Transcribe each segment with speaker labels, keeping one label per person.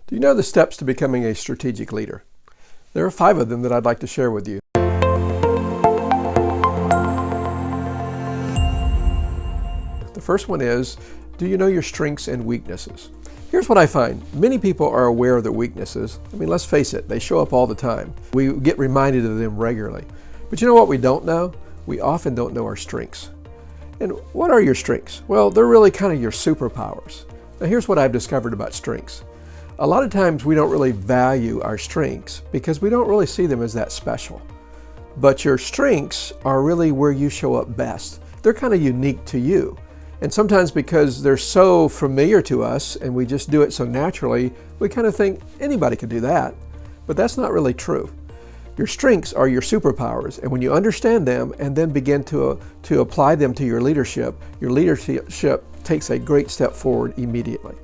Speaker 1: Do you know the steps to becoming a strategic leader? There are 5 of them that I'd like to share with you. The first one is, do you know your strengths and weaknesses? Here's what I find. Many people are aware of their weaknesses. I mean, let's face it, they show up all the time. We get reminded of them regularly. But you know what we don't know? We often don't know our strengths. And what are your strengths? Well, they're really kind of your superpowers. Now here's what I've discovered about strengths. A lot of times we don't really value our strengths because we don't really see them as that special. But your strengths are really where you show up best. They're kind of unique to you. And sometimes because they're so familiar to us and we just do it so naturally, we kind of think anybody could do that. But that's not really true. Your strengths are your superpowers, and when you understand them and then begin to apply them to your leadership takes a great step forward immediately.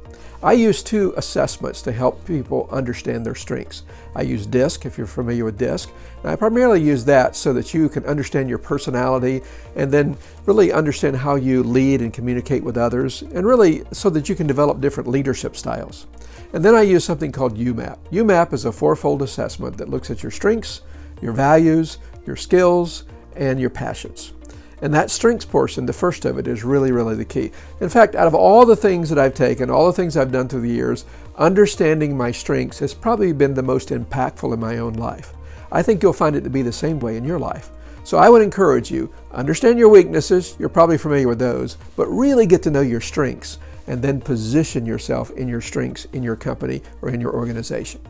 Speaker 1: I use 2 assessments to help people understand their strengths. I use DISC, if you're familiar with DISC, and I primarily use that so that you can understand your personality and then really understand how you lead and communicate with others, and really so that you can develop different leadership styles. And then I use something called UMAP. UMAP is a 4-fold assessment that looks at your strengths, your values, your skills, and your passions. And that strengths portion, the first of it, is really, really the key. In fact, out of all the things that I've taken, all the things I've done through the years, understanding my strengths has probably been the most impactful in my own life. I think you'll find it to be the same way in your life. So I would encourage you, understand your weaknesses, you're probably familiar with those, but really get to know your strengths and then position yourself in your strengths in your company or in your organization.